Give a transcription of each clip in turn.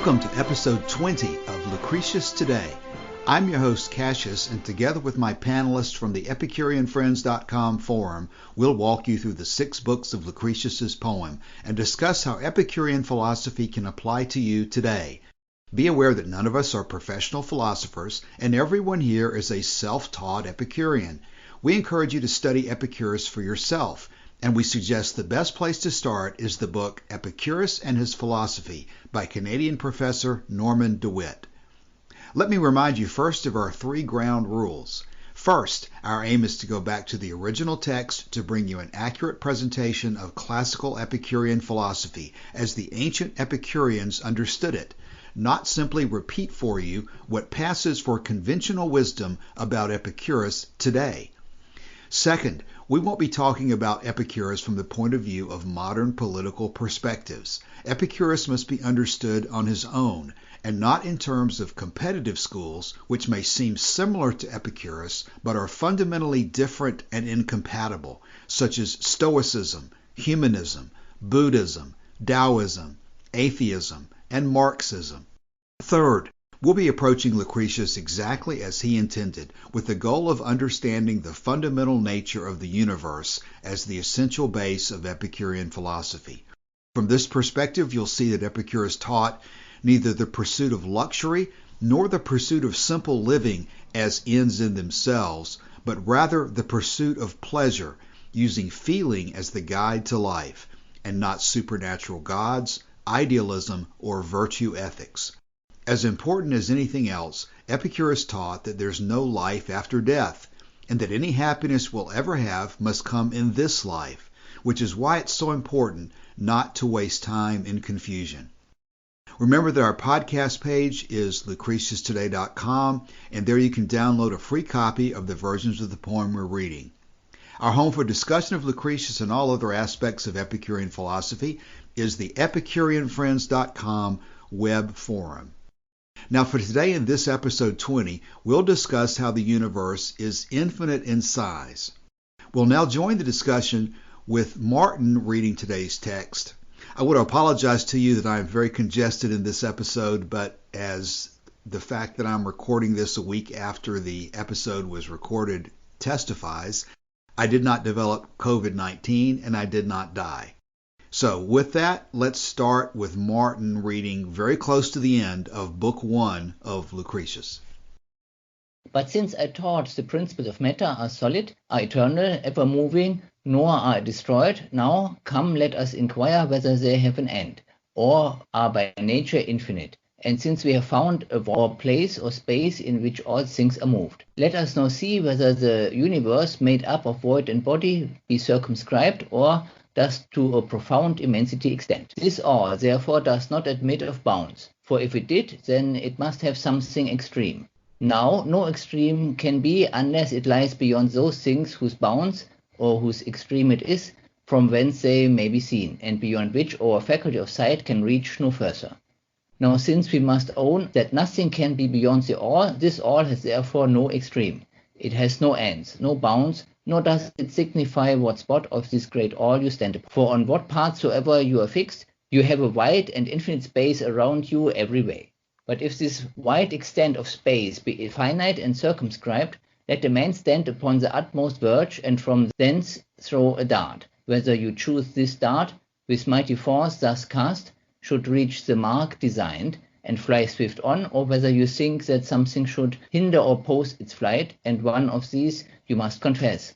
Welcome to episode 20 of Lucretius Today. I'm your host Cassius, and together with my panelists from the EpicureanFriends.com forum, we'll walk you through the 6 books of Lucretius's poem and discuss how Epicurean philosophy can apply to you today. Be aware that none of us are professional philosophers, and everyone here is a self-taught Epicurean. We encourage you to study Epicurus for yourself, and we suggest the best place to start is the book Epicurus and His Philosophy by Canadian professor Norman DeWitt. Let me remind you first of our 3 ground rules. First, our aim is to go back to the original text to bring you an accurate presentation of classical Epicurean philosophy as the ancient Epicureans understood it, not simply repeat for you what passes for conventional wisdom about Epicurus today. Second, we won't be talking about Epicurus from the point of view of modern political perspectives. Epicurus must be understood on his own, and not in terms of competitive schools, which may seem similar to Epicurus, but are fundamentally different and incompatible, such as Stoicism, Humanism, Buddhism, Taoism, Atheism, and Marxism. Third, we'll be approaching Lucretius exactly as he intended, with the goal of understanding the fundamental nature of the universe as the essential base of Epicurean philosophy. From this perspective, you'll see that Epicurus taught neither the pursuit of luxury nor the pursuit of simple living as ends in themselves, but rather the pursuit of pleasure, using feeling as the guide to life, and not supernatural gods, idealism, or virtue ethics. As important as anything else, Epicurus taught that there's no life after death, and that any happiness we'll ever have must come in this life, which is why it's so important not to waste time in confusion. Remember that our podcast page is lucretiustoday.com, and there you can download a free copy of the versions of the poem we're reading. Our home for discussion of Lucretius and all other aspects of Epicurean philosophy is the EpicureanFriends.com web forum. Now for today in this episode 20, we'll discuss how the universe is infinite in size. We'll now join the discussion with Martin reading today's text. I would apologize to you that I'm very congested in this episode, but as the fact that I'm recording this a week after the episode was recorded testifies, I did not develop COVID-19 and I did not die. So with that, let's start with Martin reading very close to the end of Book 1 of Lucretius. But since I taught the principles of matter are solid, are eternal, ever-moving, nor are destroyed, now come let us inquire whether they have an end, or are by nature infinite. And since we have found a place or space in which all things are moved, let us now see whether the universe made up of void and body be circumscribed, or does to a profound immensity extend. This all, therefore, does not admit of bounds, for if it did, then it must have something extreme. Now, no extreme can be unless it lies beyond those things whose bounds, or whose extreme it is, from whence they may be seen, and beyond which our faculty of sight can reach no further. Now, since we must own that nothing can be beyond the all, this all has therefore no extreme. It has no ends, no bounds, nor does it signify what spot of this great all you stand upon. For on what part soever you are fixed, you have a wide and infinite space around you every way. But if this wide extent of space be finite and circumscribed, let a man stand upon the utmost verge, and from thence throw a dart. Whether you choose this dart, with mighty force thus cast, should reach the mark designed, and fly swift on, or whether you think that something should hinder or oppose its flight, and one of these you must confess.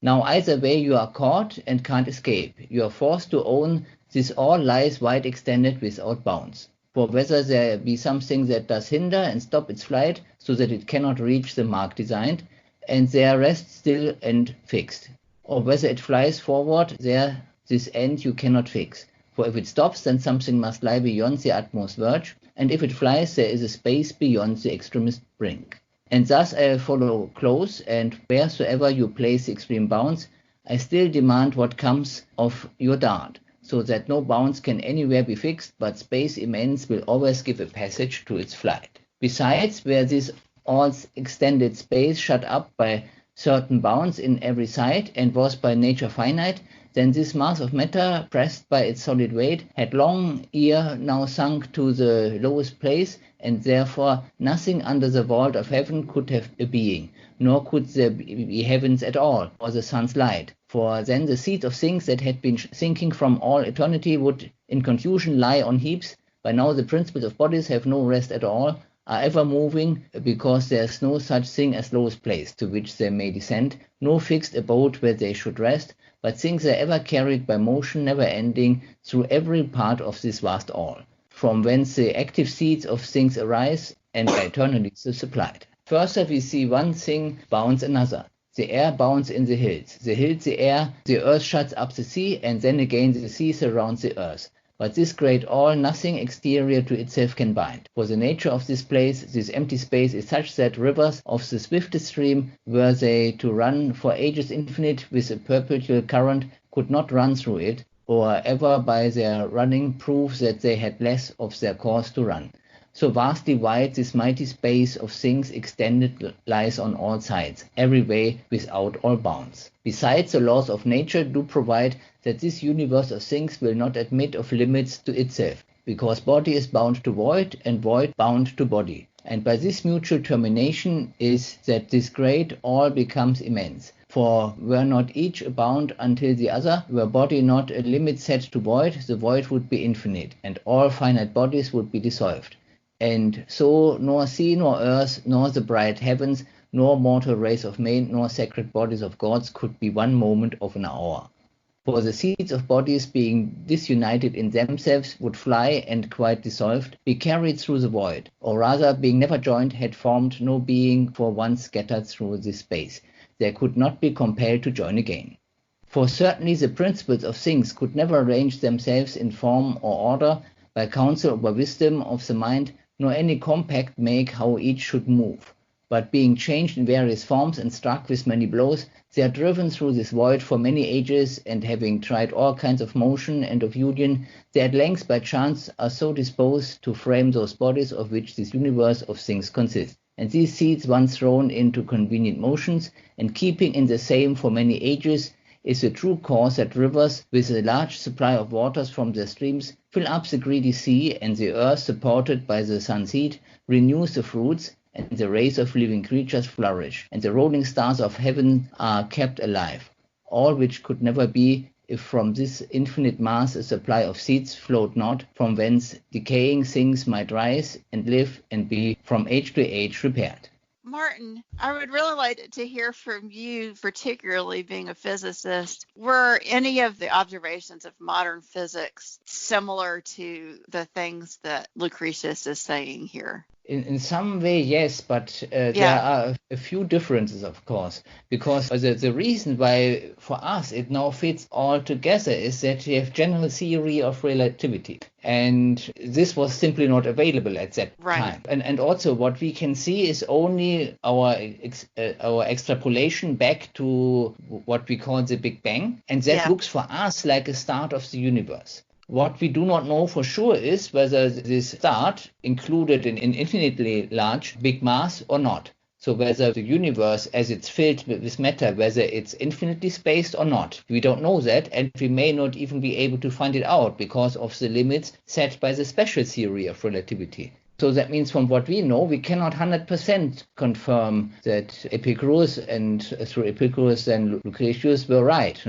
Now either way you are caught and can't escape. You are forced to own this all lies wide extended without bounds. For whether there be something that does hinder and stop its flight, so that it cannot reach the mark designed, and there rests still and fixed, or whether it flies forward, there this end you cannot fix. For if it stops, then something must lie beyond the utmost verge, and if it flies, there is a space beyond the extremest brink. And thus I follow close, and wheresoever you place the extreme bounds, I still demand what comes of your dart, so that no bounds can anywhere be fixed, but space immense will always give a passage to its flight. Besides, where this all extended space shut up by certain bounds in every side, and was by nature finite, then this mass of matter, pressed by its solid weight, had long ere now sunk to the lowest place, and therefore nothing under the vault of heaven could have a being, nor could there be heavens at all, or the sun's light. For then the seeds of things that had been sinking from all eternity would in confusion lie on heaps. By now the principles of bodies have no rest at all, are ever moving, because there is no such thing as lowest place to which they may descend, no fixed abode where they should rest, but things are ever carried by motion never ending through every part of this vast all, from whence the active seeds of things arise and are eternally supplied. Further we see one thing bounds another. The air bounds in the hills the air, the earth shuts up the sea, and then again the sea surrounds the earth. But this great all nothing exterior to itself can bind. For the nature of this place, this empty space, is such that rivers of the swiftest stream, were they to run for ages infinite with a perpetual current, could not run through it, or ever by their running prove that they had less of their course to run. So vastly wide this mighty space of things extended lies on all sides, every way without all bounds. Besides, the laws of nature do provide that this universe of things will not admit of limits to itself, because body is bound to void, and void bound to body. And by this mutual termination is that this great all becomes immense. For were not each a bound until the other, were body not a limit set to void, the void would be infinite, and all finite bodies would be dissolved. And so nor sea nor earth, nor the bright heavens, nor mortal race of men, nor sacred bodies of gods could be one moment of an hour. For the seeds of bodies, being disunited in themselves, would fly, and quite dissolved, be carried through the void, or rather, being never joined, had formed no being for once scattered through this space. They could not be compelled to join again. For certainly the principles of things could never arrange themselves in form or order, by counsel or by wisdom of the mind, nor any compact make how each should move. But being changed in various forms and struck with many blows, they are driven through this void for many ages, and having tried all kinds of motion and of union, they at length by chance are so disposed to frame those bodies of which this universe of things consists. And these seeds once thrown into convenient motions, and keeping in the same for many ages, is the true cause that rivers, with a large supply of waters from their streams, fill up the greedy sea, and the earth, supported by the sun's heat, renews the fruits, and the race of living creatures flourish, and the rolling stars of heaven are kept alive, all which could never be if from this infinite mass a supply of seeds flowed not, from whence decaying things might rise and live and be from age to age repaired. Martin, I would really like to hear from you, particularly being a physicist. Were any of the observations of modern physics similar to the things that Lucretius is saying here? In some way, yes, but there are a few differences, of course, because the reason why for us it now fits all together is that we have general theory of relativity, and this was simply not available at that time. And also what we can see is only our extrapolation back to what we call the Big Bang, and that looks for us like a start of the universe. What we do not know for sure is whether this start included an infinitely large big mass or not. So whether the universe, as it's filled with matter, whether it's infinitely spaced or not. We don't know that, and we may not even be able to find it out because of the limits set by the special theory of relativity. So that means from what we know, we cannot 100% confirm that Epicurus and through Epicurus and Lucretius were right.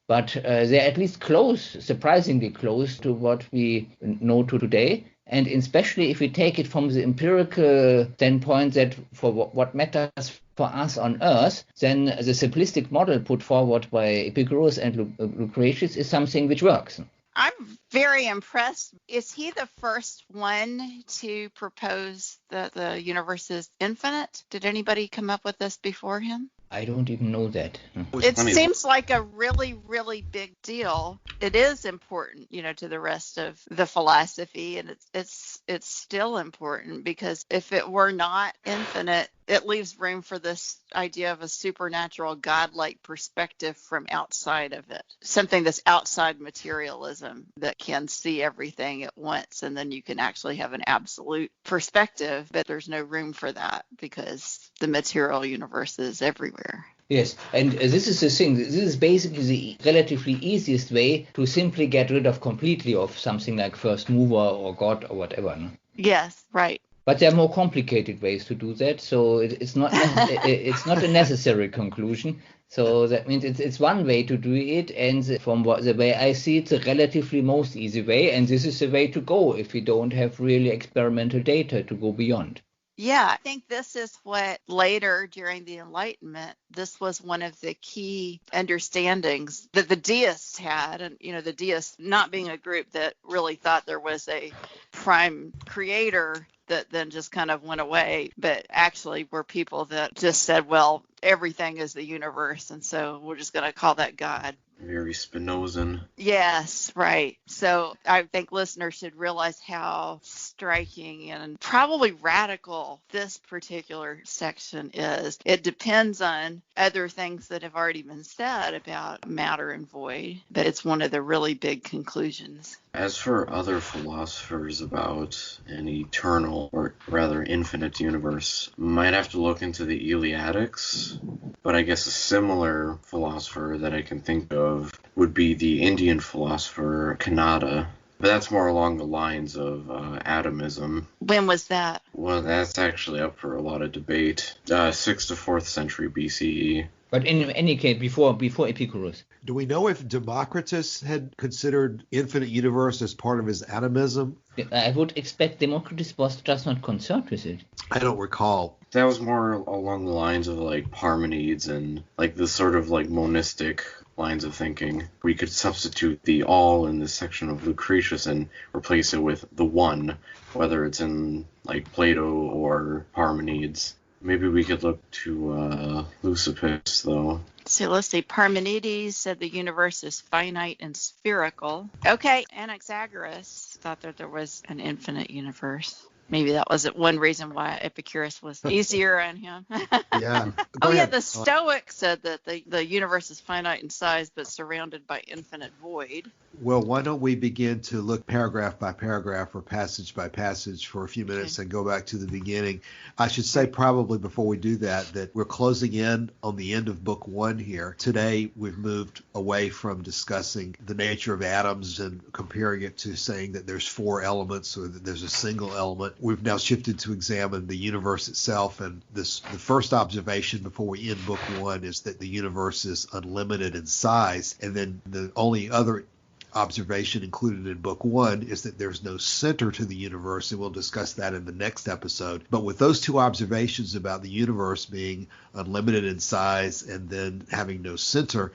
But they're at least close, surprisingly close to what we know today. And especially if we take it from the empirical standpoint that for what matters for us on Earth, then the simplistic model put forward by Epicurus and Lucretius is something which works. I'm very impressed. Is he the first one to propose that the universe is infinite? Did anybody come up with this before him? I don't even know that. It seems like a really, really big deal. It is important, to the rest of the philosophy, and it's still important because if it were not infinite, it leaves room for this idea of a supernatural godlike perspective from outside of it. Something that's outside materialism that can see everything at once, and then you can actually have an absolute perspective, but there's no room for that because the material universe is everywhere. everywhere. Yes, and this is the thing. This is basically the relatively easiest way to simply get rid of completely of something like first mover or God or whatever. No? Yes, right. But there are more complicated ways to do that, so it's not it's not a necessary conclusion. So that means it's one way to do it, and from the way I see it, the relatively most easy way, and this is the way to go if we don't have really experimental data to go beyond. Yeah, I think this is what later during the Enlightenment, this was one of the key understandings that the deists had. And, the deists not being a group that really thought there was a prime creator that then just kind of went away, but actually were people that just said, well, everything is the universe. And so we're just going to call that God. Very Spinozan. Yes, right. So I think listeners should realize how striking and probably radical this particular section is. It depends on other things that have already been said about matter and void, but it's one of the really big conclusions. As for other philosophers about an eternal, or rather infinite universe, might have to look into the Eleatics, but I guess a similar philosopher that I can think of would be the Indian philosopher Kanada. But that's more along the lines of atomism. When was that? Well, that's actually up for a lot of debate. 6th to 4th century BCE. But in any case, before Epicurus. Do we know if Democritus had considered infinite universe as part of his atomism? I would expect Democritus was just not concerned with it. I don't recall. That was more along the lines of like Parmenides and like the sort of like monistic lines of thinking. We could substitute the all in this section of Lucretius and replace it with the one, whether it's in like Plato or Parmenides. Maybe we could look to Lucretius, though. So let's see. Parmenides said the universe is finite and spherical. Okay, Anaxagoras thought that there was an infinite universe. Maybe that was one reason why Epicurus was easier on him. Yeah. The Stoics said that the universe is finite in size but surrounded by infinite void. Well, why don't we begin to look paragraph by paragraph or passage by passage for a few minutes and go back to the beginning. I should say probably before we do that we're closing in on the end of book 1 here. Today we've moved away from discussing the nature of atoms and comparing it to saying that there's 4 elements or that there's a single element. We've now shifted to examine the universe itself, and the first observation before we end book 1 is that the universe is unlimited in size, and then the only other observation included in book 1 is that there's no center to the universe, and we'll discuss that in the next episode. But with those 2 observations about the universe being unlimited in size and then having no center,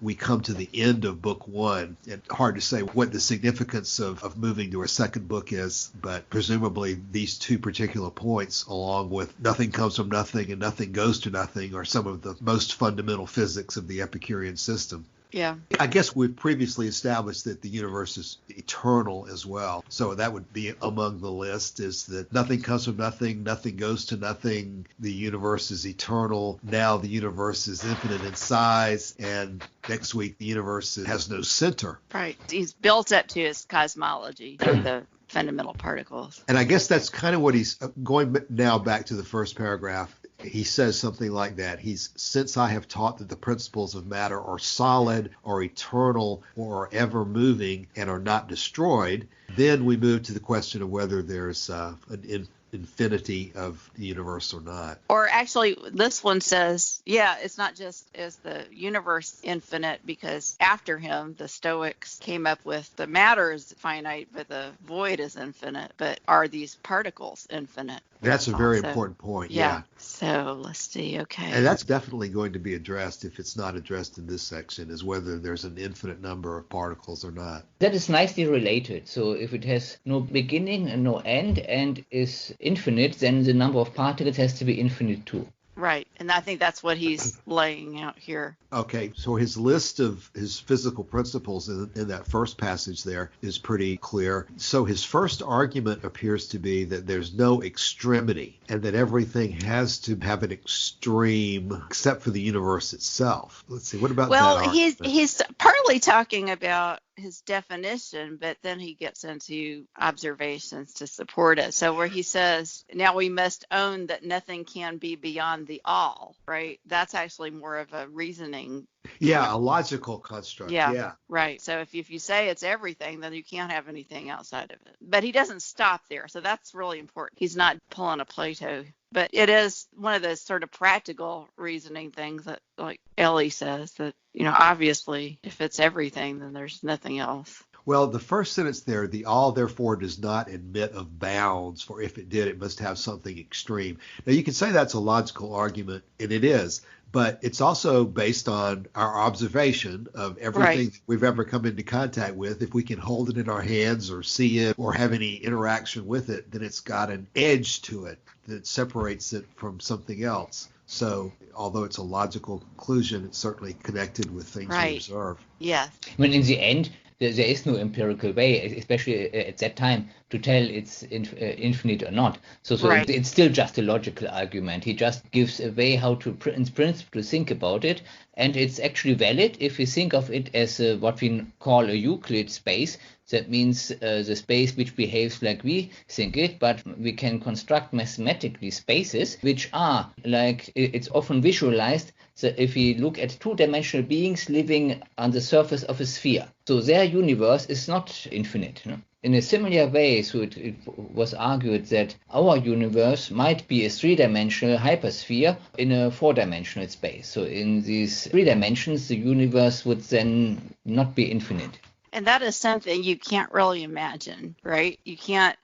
we come to the end of book 1. It's hard to say what the significance of moving to a second book is, but presumably these 2 particular points, along with nothing comes from nothing and nothing goes to nothing, are some of the most fundamental physics of the Epicurean system. Yeah. I guess we've previously established that the universe is eternal as well. So that would be among the list, is that nothing comes from nothing, nothing goes to nothing, the universe is eternal. Now the universe is infinite in size, and next week the universe has no center. Right. He's built up to his cosmology of the fundamental particles. And I guess that's kind of what he's going now back to the first paragraph. He says something like that. Since I have taught that the principles of matter are solid or eternal or are ever moving and are not destroyed, then we move to the question of whether there's an infinity of the universe or not. Or actually, this one says, it's not just is the universe infinite, because after him, the Stoics came up with the matter is finite, but the void is infinite. But are these particles infinite? That's a very important point. Yeah. So let's see. Okay. And that's definitely going to be addressed if it's not addressed in this section, is whether there's an infinite number of particles or not. That is nicely related. So if it has no beginning and no end and is infinite, then the number of particles has to be infinite too. Right. And I think that's what he's laying out here. Okay. So his list of his physical principles in that first passage there is pretty clear. So his first argument appears to be that there's no extremity and that everything has to have an extreme except for the universe itself. Let's see. What about that argument? He's partly talking about his definition, but then he gets into observations to support it. So where he says, now we must own that nothing can be beyond the all, right? That's actually more of a reasoning. Yeah, a logical construct. Yeah. Right. So if you say it's everything, then you can't have anything outside of it. But he doesn't stop there. So that's really important. He's not pulling a Plato. But it is one of those sort of practical reasoning things that, like Ellie says, that, obviously, if it's everything, then there's nothing else. Well, the first sentence there, the all therefore does not admit of bounds, for if it did, it must have something extreme. Now, you can say that's a logical argument, and it is, but it's also based on our observation of everything we've ever come into contact with. If we can hold it in our hands or see it or have any interaction with it, then it's got an edge to it that separates it from something else. So although it's a logical conclusion, it's certainly connected with things we observe. Yes. When in the end, there is no empirical way, especially at that time, to tell it's infinite or not. So it's still just a logical argument. He just gives a way how to, in principle, to think about it. And it's actually valid if we think of it as what we call a Euclid space. That means the space which behaves like we think it, but we can construct mathematically spaces which are like, it's often visualized. So if we look at two-dimensional beings living on the surface of a sphere, so their universe is not infinite. In a similar way, so it was argued that our universe might be a three-dimensional hypersphere in a four-dimensional space. So in these three dimensions, the universe would then not be infinite. And that is something you can't really imagine, right? You can't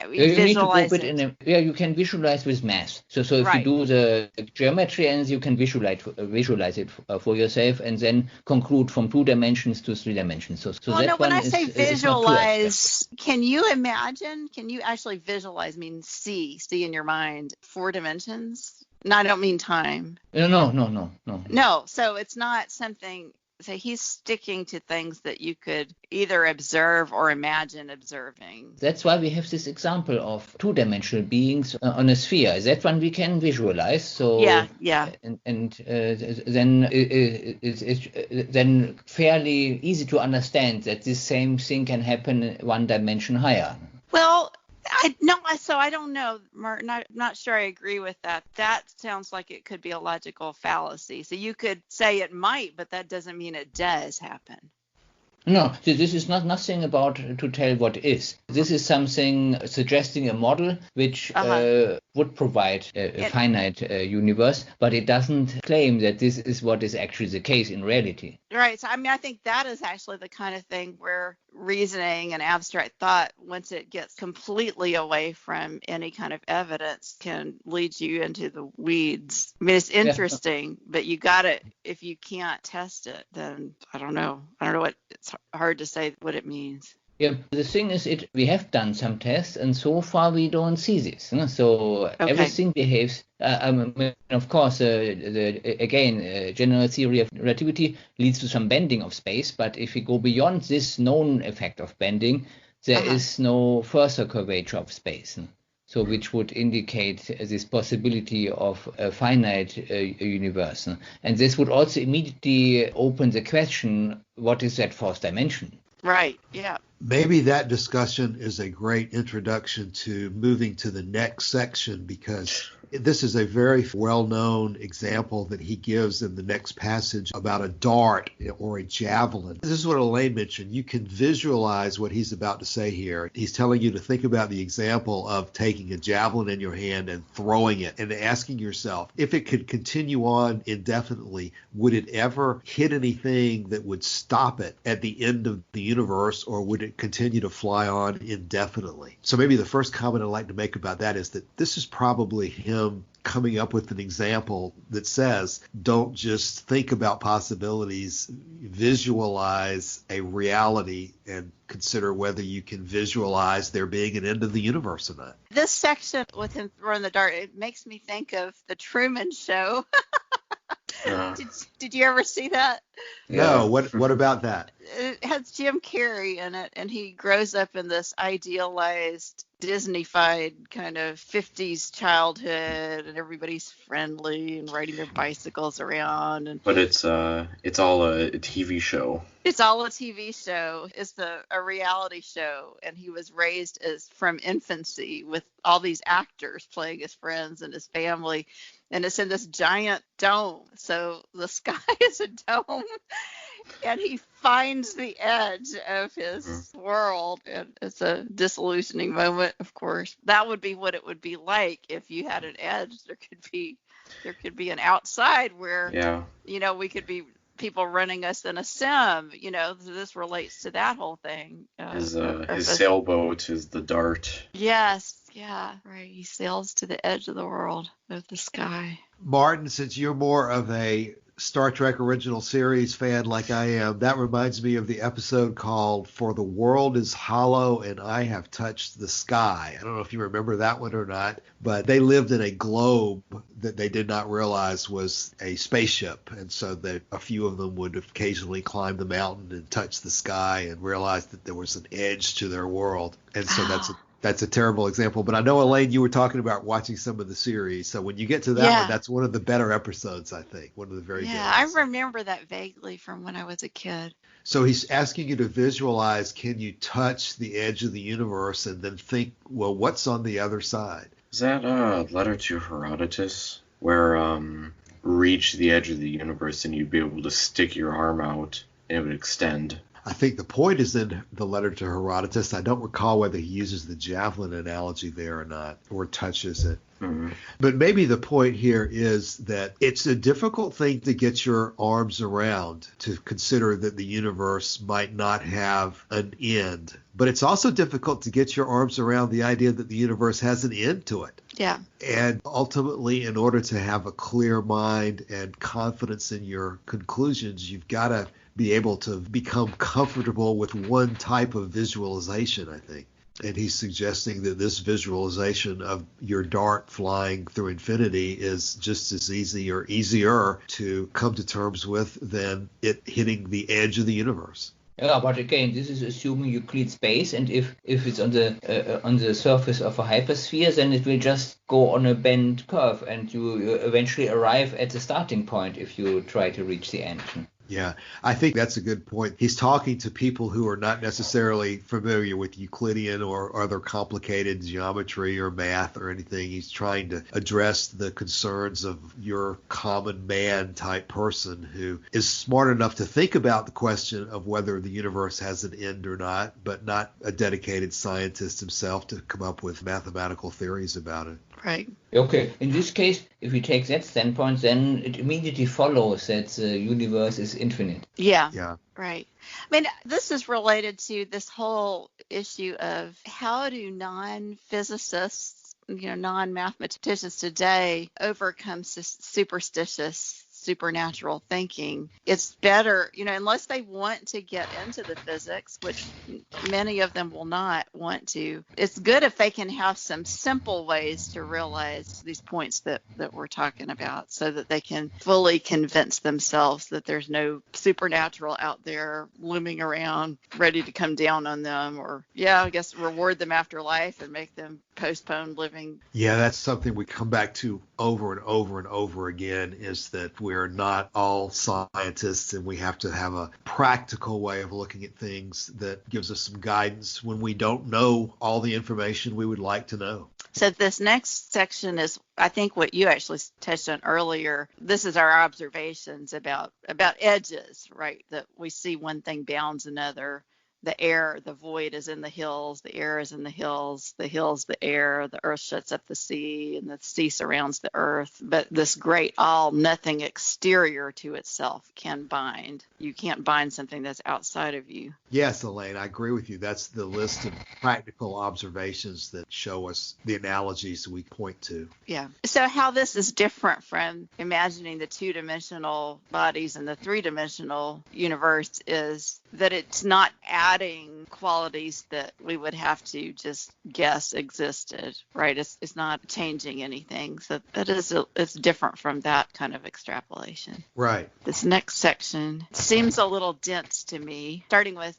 visualize it. You can visualize with math. So if you do the geometry, and you can visualize it for yourself, and then conclude from 2 dimensions to 3 dimensions. When I say visualize, can you imagine? Can you actually visualize? Mean see in your mind 4 dimensions? No, I don't mean time. No. No, so it's not something. So he's sticking to things that you could either observe or imagine observing. That's why we have this example of 2-dimensional beings on a sphere. That one we can visualize. So yeah. And then it's then fairly easy to understand that this same thing can happen 1 dimension higher. Well, I don't know, Martin. I'm not sure I agree with that. That sounds like it could be a logical fallacy. So you could say it might, but that doesn't mean it does happen. No, this is nothing about to tell what is. This is something suggesting a model which would provide a finite universe, but it doesn't claim that this is what is actually the case in reality. Right. So, I think that is actually the kind of thing where reasoning and abstract thought, once it gets completely away from any kind of evidence, can lead you into the weeds. It's interesting, but you got to, if you can't test it, then I don't know what, it's hard to say what it means. Yeah, the thing is, we have done some tests, and so far we don't see this. So everything behaves. Of course, general theory of relativity leads to some bending of space. But if we go beyond this known effect of bending, there is no further curvature of space. So which would indicate this possibility of a finite universe. And this would also immediately open the question, what is that 4th dimension? Right, yeah. Maybe that discussion is a great introduction to moving to the next section, because this is a very well-known example that he gives in the next passage about a dart or a javelin. This is what Elaine mentioned. You can visualize what he's about to say here. He's telling you to think about the example of taking a javelin in your hand and throwing it and asking yourself, if it could continue on indefinitely, would it ever hit anything that would stop it at the end of the universe, or would it continue to fly on indefinitely? So maybe the first comment I'd like to make about that is that this is probably him coming up with an example that says, don't just think about possibilities, visualize a reality and consider whether you can visualize there being an end of the universe or not. This section with him throwing the dart, it makes me think of the Truman Show. Did you ever see that? No. What about that? It has Jim Carrey in it, and he grows up in this idealized Disney-fied kind of 50s childhood, and everybody's friendly and riding their bicycles around. But it's all a TV show. It's all a TV show. It's a reality show, and he was raised as from infancy with all these actors playing his friends and his family, and it's in this giant dome. So the sky is a dome, and he finds the edge of his world, and it's a disillusioning moment, of course. That would be what it would be like if you had an edge. There could be an outside where, we could be people running us in a sim. This relates to that whole thing. His sailboat is the dart. Yes, yeah, right. He sails to the edge of the world, of the sky. Martin, since you're more of a Star Trek original series fan like I am, that reminds me of the episode called For the World is Hollow and I Have Touched the Sky. I don't know if you remember that one or not, but they lived in a globe that they did not realize was a spaceship. And so a few of them would occasionally climb the mountain and touch the sky and realize that there was an edge to their world. And so that's a terrible example. But I know, Elaine, you were talking about watching some of the series. So when you get to that one, that's one of the better episodes, I think. One of the very good ones. I remember that vaguely from when I was a kid. So he's asking you to visualize, can you touch the edge of the universe and then think, well, what's on the other side? Is that a letter to Herodotus where reach the edge of the universe and you'd be able to stick your arm out and it would extend? I think the point is in the letter to Herodotus. I don't recall whether he uses the javelin analogy there or not, or touches it. Mm-hmm. But maybe the point here is that it's a difficult thing to get your arms around, to consider that the universe might not have an end. But it's also difficult to get your arms around the idea that the universe has an end to it. Yeah. And ultimately, in order to have a clear mind and confidence in your conclusions, you've got to be able to become comfortable with one type of visualization, I think. And he's suggesting that this visualization of your dart flying through infinity is just as easy or easier to come to terms with than it hitting the edge of the universe. Yeah, but again, this is assuming Euclid's space, and if it's on the surface of a hypersphere, then it will just go on a bent curve, and you eventually arrive at the starting point if you try to reach the end. Yeah, I think that's a good point. He's talking to people who are not necessarily familiar with Euclidean or other complicated geometry or math or anything. He's trying to address the concerns of your common man type person who is smart enough to think about the question of whether the universe has an end or not, but not a dedicated scientist himself to come up with mathematical theories about it. Right. Okay. In this case, if we take that standpoint, then it immediately follows that the universe is infinite. Yeah. Yeah. Right. I mean, this is related to this whole issue of how do non-physicists, non-mathematicians today overcome superstitious supernatural thinking. It's better, unless they want to get into the physics, which many of them will not want to. It's good if they can have some simple ways to realize these points that we're talking about, so that they can fully convince themselves that there's no supernatural out there looming around ready to come down on them, or I guess reward them after life and make them postpone living. Yeah, that's something we come back to over and over and over again, is that we're not all scientists, and we have to have a practical way of looking at things that gives us some guidance when we don't know all the information we would like to know. So this next section is, I think, what you actually touched on earlier. This is our observations about edges, right? That we see one thing bounds another. The air, the void is in the hills, the air is in the hills, the air, the earth shuts up the sea, and the sea surrounds the earth. But this great all, nothing exterior to itself can bind. You can't bind something that's outside of you. Yes, Elaine, I agree with you. That's the list of practical observations that show us the analogies we point to. Yeah. So how this is different from imagining the two-dimensional bodies and the three-dimensional universe is that it's not adding qualities that we would have to just guess existed, right? It's not changing anything. So it's different from that kind of extrapolation. Right. This next section seems a little dense to me, starting with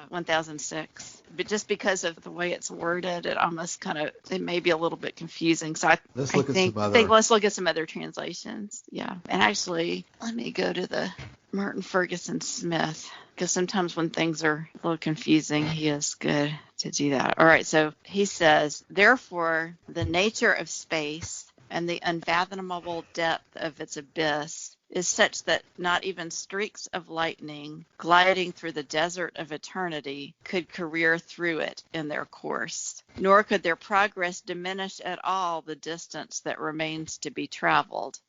1006. But just because of the way it's worded, it may be a little bit confusing. So Let's look at some other translations. Yeah. And actually, let me go to the Martin Ferguson Smith, because sometimes when things are a little confusing, he is good to do that. All right. So he says, therefore, the nature of space and the unfathomable depth of its abyss is such that not even streaks of lightning gliding through the desert of eternity could career through it in their course, nor could their progress diminish at all the distance that remains to be traveled.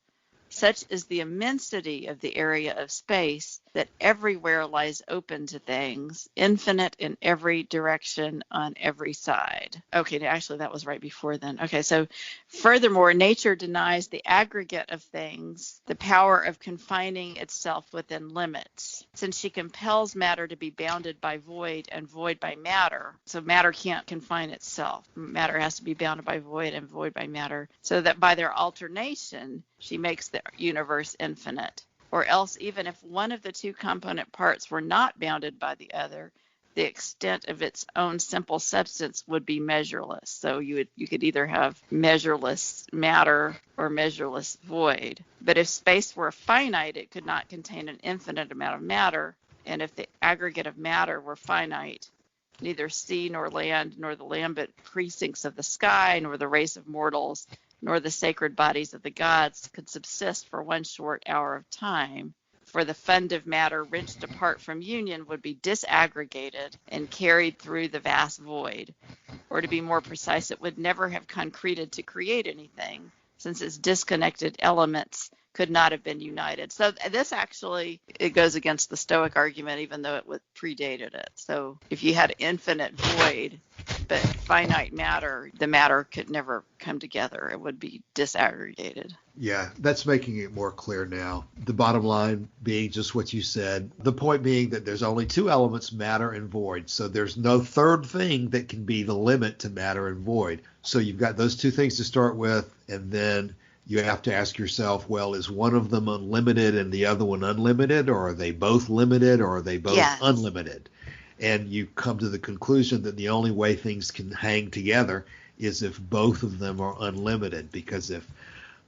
Such is the immensity of the area of space that everywhere lies open to things, infinite in every direction on every side. Okay, actually that was right before then. Okay, so furthermore, nature denies the aggregate of things the power of confining itself within limits, since she compels matter to be bounded by void and void by matter. So matter can't confine itself. Matter has to be bounded by void and void by matter, so that by their alternation, she makes the universe infinite. Or else, even if one of the two component parts were not bounded by the other, the extent of its own simple substance would be measureless. So you could either have measureless matter or measureless void. But if space were finite, it could not contain an infinite amount of matter. And if the aggregate of matter were finite, neither sea nor land, nor the lambent precincts of the sky, nor the race of mortals, nor the sacred bodies of the gods could subsist for one short hour of time. For the fund of matter wrenched apart from union would be disaggregated and carried through the vast void. Or to be more precise, it would never have concreted to create anything, since its disconnected elements could not have been united. So this actually, it goes against the Stoic argument, even though it predated it. So if you had infinite void, but finite matter, the matter could never come together. It would be disaggregated. Yeah, that's making it more clear now. The bottom line being just what you said. The point being that there's only two elements, matter and void. So there's no third thing that can be the limit to matter and void. So you've got those two things to start with, and then you have to ask yourself, well, is one of them unlimited and the other one unlimited, or are they both limited, or are they both unlimited? And you come to the conclusion that the only way things can hang together is if both of them are unlimited, because if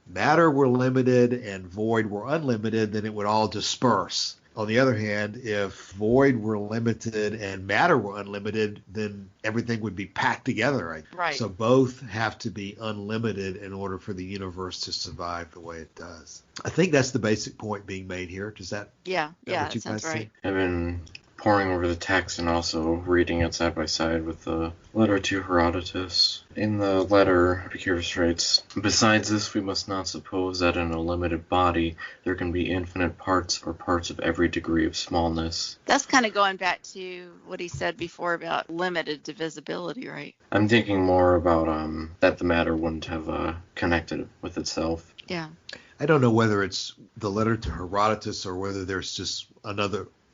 matter were limited and void were unlimited, then it would all disperse. On the other hand, if void were limited and matter were unlimited, then everything would be packed together. Right. So both have to be unlimited in order for the universe to survive the way it does. I think that's the basic point being made here. Does that? Yeah, what you sounds guys right. see? I've been poring over the text and also reading it side by side with the letter to Herodotus. In the letter, Epicurus writes, "Besides this, we must not suppose that in a limited body there can be infinite parts or parts of every degree of smallness." That's kind of going back to what he said before about limited divisibility, right? I'm thinking more about that the matter wouldn't have connected with itself. Yeah. I don't know whether it's the letter to Herodotus or whether there's just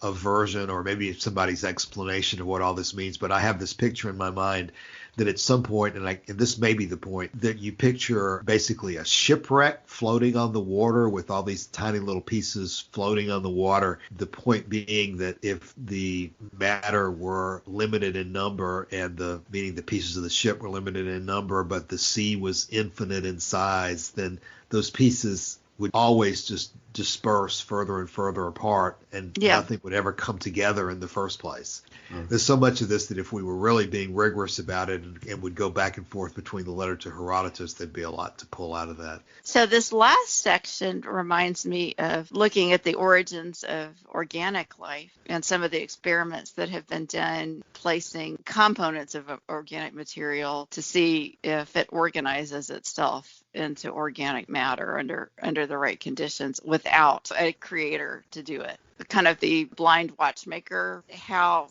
a version or maybe somebody's explanation of what all this means, but I have this picture in my mind that at some point, and this may be the point, that you picture basically a shipwreck floating on the water with all these tiny little pieces floating on the water. The point being that if the matter were limited in number and meaning the pieces of the ship were limited in number, but the sea was infinite in size, then those pieces would always just disperse further and further apart, and nothing would ever come together in the first place. There's so much of this that if we were really being rigorous about it and would go back and forth between the letter to Herodotus, there'd be a lot to pull out of that. So this last section reminds me of looking at the origins of organic life and some of the experiments that have been done placing components of organic material to see if it organizes itself into organic matter under the right conditions without a creator to do it. Kind of the blind watchmaker, how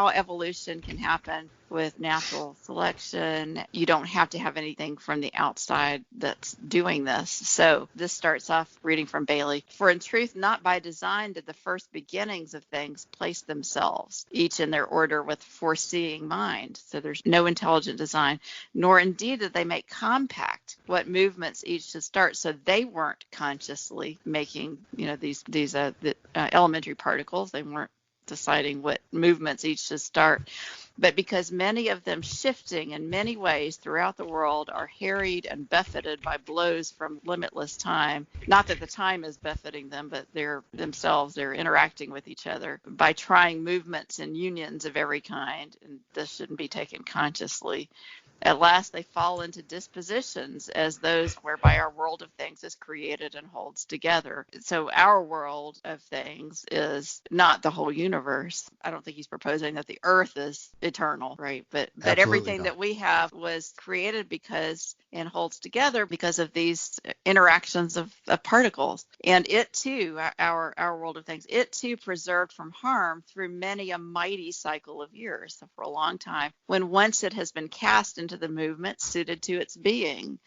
evolution can happen with natural selection. You don't have to have anything from the outside that's doing this. So this starts off reading from Bailey. For in truth, not by design did the first beginnings of things place themselves, each in their order with foreseeing mind. So there's no intelligent design, nor indeed did they make compact what movements each should start. So they weren't consciously making, these elementary particles. They weren't deciding what movements each should start. But because many of them shifting in many ways throughout the world are harried and buffeted by blows from limitless time, not that the time is buffeting them, but they're interacting with each other by trying movements and unions of every kind, and this shouldn't be taken consciously. At last they fall into dispositions as those whereby our world of things is created and holds together. So our world of things is not the whole universe. I don't think he's proposing that the earth is eternal, right? But everything that we have was created because and holds together because of these interactions of particles. And it too, our world of things, it too preserved from harm through many a mighty cycle of years. So for a long time, when once it has been cast into the movement suited to its being,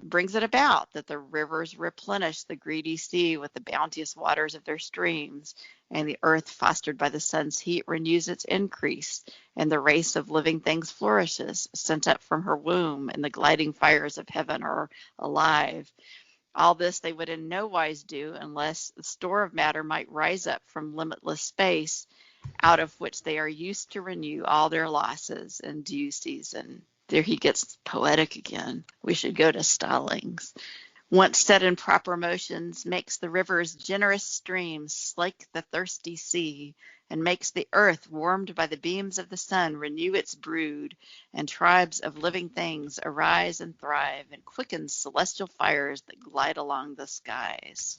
brings it about that the rivers replenish the greedy sea with the bounteous waters of their streams, and the earth fostered by the sun's heat renews its increase, and the race of living things flourishes, sent up from her womb, and the gliding fires of heaven are alive. All this they would in no wise do unless the store of matter might rise up from limitless space, out of which they are used to renew all their losses in due season. There he gets poetic again. We should go to Stallings. Once set in proper motions, makes the river's generous streams slake the thirsty sea, and makes the earth, warmed by the beams of the sun, renew its brood, and tribes of living things arise and thrive, and quickens celestial fires that glide along the skies.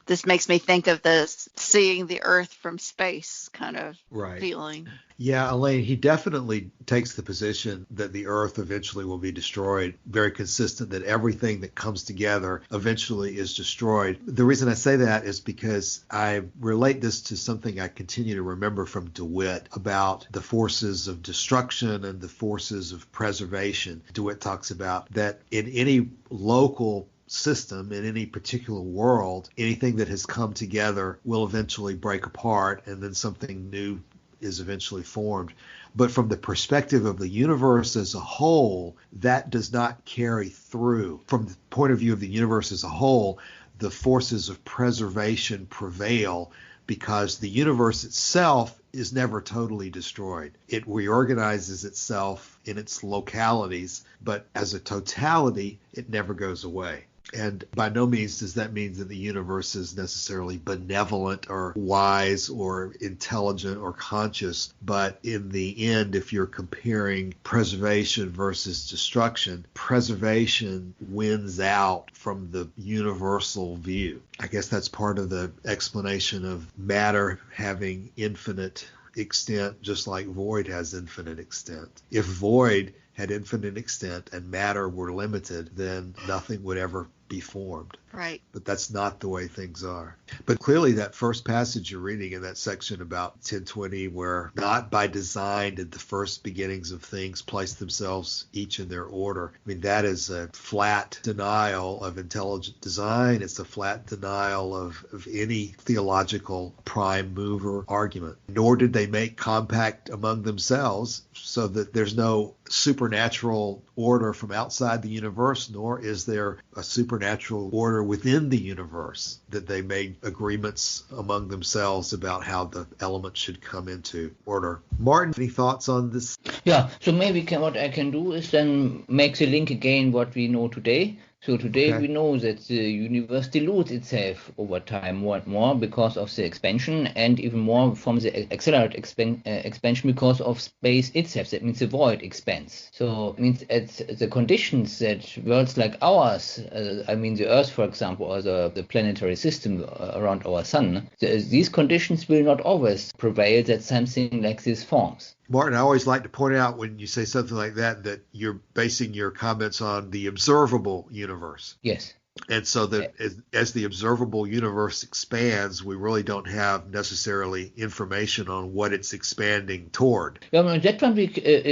This makes me think of this seeing the earth from space kind of feeling. Yeah, Elaine, he definitely takes the position that the earth eventually will be destroyed. Very consistent that everything that comes together eventually is destroyed. The reason I say that is because I relate this to something I continue to remember from DeWitt about the forces of destruction and the forces of preservation. DeWitt talks about that in any local system, in any particular world, anything that has come together will eventually break apart, and then something new is eventually formed. But from the perspective of the universe as a whole, that does not carry through. From the point of view of the universe as a whole, the forces of preservation prevail because the universe itself is never totally destroyed. It reorganizes itself in its localities, but as a totality, it never goes away. And by no means does that mean that the universe is necessarily benevolent or wise or intelligent or conscious. But in the end, if you're comparing preservation versus destruction, preservation wins out from the universal view. I guess that's part of the explanation of matter having infinite extent, just like void has infinite extent. If void had infinite extent and matter were limited, then nothing would ever be formed. Right. But that's not the way things are. But clearly that first passage you're reading in that section about 1020, where not by design did the first beginnings of things place themselves each in their order. I mean, that is a flat denial of intelligent design. It's a flat denial of any theological prime mover argument. Nor did they make compact among themselves so that there's no supernatural order from outside the universe, nor is there a supernatural order within the universe that they made agreements among themselves about how the elements should come into order. Martin, any thoughts on this? Yeah, so maybe what I can do is then make the link again what we know today. So today we know that the universe dilutes itself over time more and more because of the expansion, and even more from the accelerated expansion because of space itself. That means the void expands. So it means at the conditions that worlds like ours, I mean the Earth, for example, or the planetary system around our sun, these conditions will not always prevail that something like this forms. Martin, I always like to point out when you say something like that you're basing your comments on the observable universe. Yes. And so that as the observable universe expands, we really don't have necessarily information on what it's expanding toward. Yeah, well, that one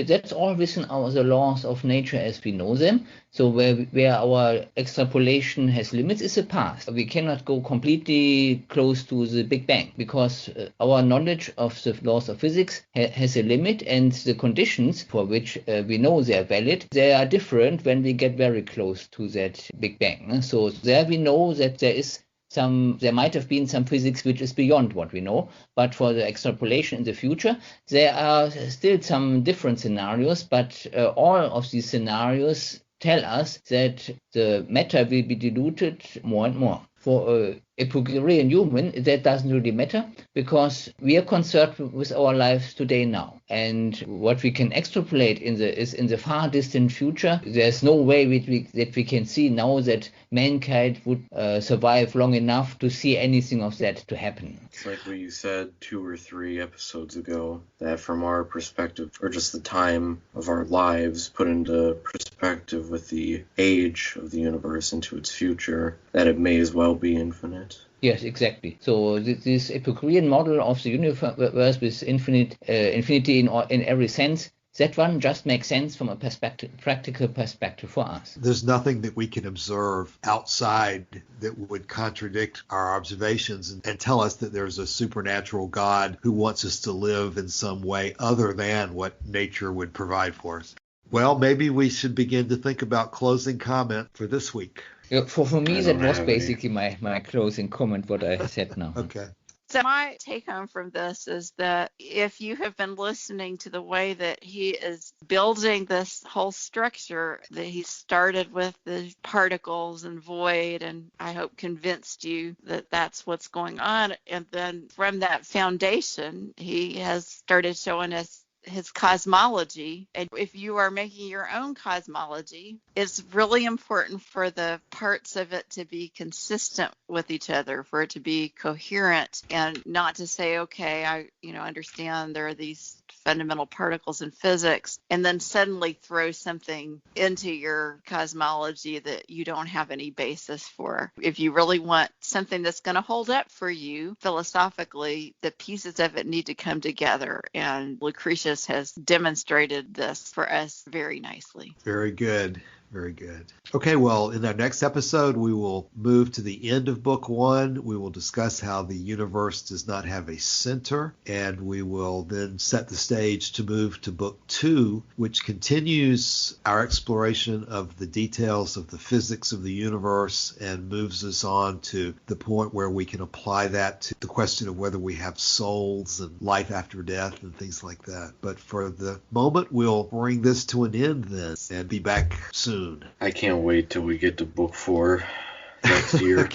that's all within the laws of nature as we know them. So where our extrapolation has limits is the past. We cannot go completely close to the Big Bang because our knowledge of the laws of physics has a limit, and the conditions for which we know they are valid, they are different when we get very close to that Big Bang. So there we know that there might have been some physics which is beyond what we know, but for the extrapolation in the future, there are still some different scenarios, but all of these scenarios tell us that the matter will be diluted more and more. For Epicurean human, that doesn't really matter because we are concerned with our lives today now. And what we can extrapolate is in the far distant future. There's no way that we can see now that mankind would survive long enough to see anything of that to happen. It's like what you said 2 or 3 episodes ago, that from our perspective, or just the time of our lives put into perspective with the age of the universe into its future, that it may as well be infinite. Yes, exactly. So this Epicurean model of the universe with infinity in every sense, that one just makes sense from a practical perspective for us. There's nothing that we can observe outside that would contradict our observations and tell us that there's a supernatural God who wants us to live in some way other than what nature would provide for us. Well, maybe we should begin to think about closing comment for this week. Yeah, for me, that was basically my closing comment, what I said now. Okay. So my take home from this is that if you have been listening to the way that he is building this whole structure, that he started with the particles and void, and I hope convinced you that that's what's going on. And then from that foundation, he has started showing us his cosmology. And if you are making your own cosmology, it's really important for the parts of it to be consistent with each other, for it to be coherent, and not to say, okay, I understand there are these fundamental particles in physics, and then suddenly throw something into your cosmology that you don't have any basis for. If you really want something that's going to hold up for you philosophically, the pieces of it need to come together, and Lucretius has demonstrated this for us very nicely. Very good. Very good. Okay, well, in our next episode, we will move to the end of Book 1. We will discuss how the universe does not have a center, and we will then set the stage to move to Book 2, which continues our exploration of the details of the physics of the universe and moves us on to the point where we can apply that to the question of whether we have souls and life after death and things like that. But for the moment, we'll bring this to an end then and be back soon. I can't wait till we get to Book 4 next year.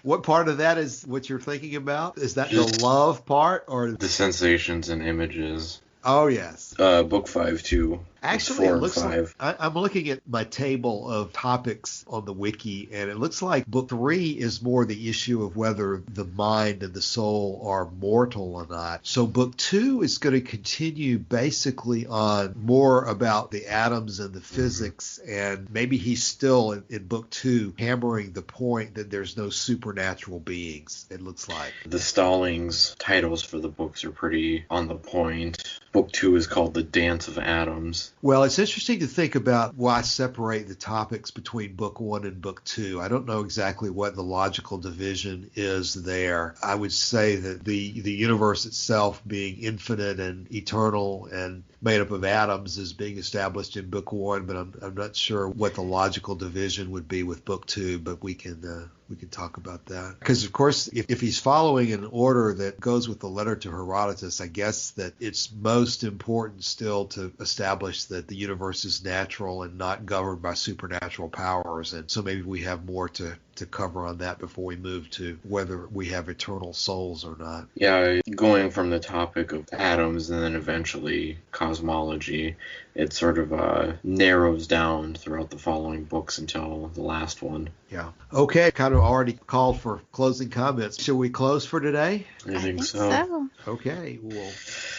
What part of that is what you're thinking about? Is that just the love part or the sensations and images? Oh, yes. Book 5, too. Actually, it looks like I'm looking at my table of topics on the wiki, and it looks like Book 3 is more the issue of whether the mind and the soul are mortal or not. So Book 2 is going to continue basically on more about the atoms and the physics, and maybe he's still in Book 2 hammering the point that there's no supernatural beings, it looks like. The Stallings titles for the books are pretty on the point. Book 2 is called The Dance of Atoms. Well, it's interesting to think about why separate the topics between Book 1 and Book 2. I don't know exactly what the logical division is there. I would say that the universe itself being infinite and eternal and made up of atoms is being established in Book 1, but I'm not sure what the logical division would be with Book 2, but we can talk about that. Because, of course, if he's following an order that goes with the letter to Herodotus, I guess that it's most important still to establish that the universe is natural and not governed by supernatural powers. And so maybe we have more to cover on that before we move to whether we have eternal souls or not. Yeah, going from the topic of atoms and then eventually cosmology, it sort of narrows down throughout the following books until the last one. Yeah. Okay, kind of already called for closing comments. Should we close for today? I think so. Okay, well,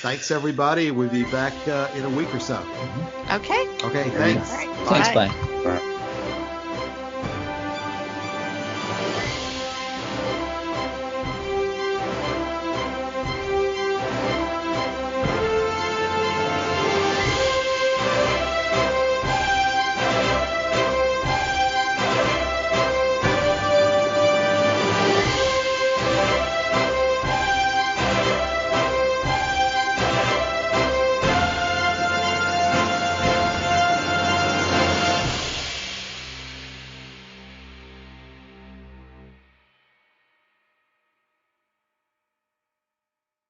thanks everybody. We'll be back in a week or so. Okay. Okay, thanks. All right. Thanks, Bye. bye. Bye.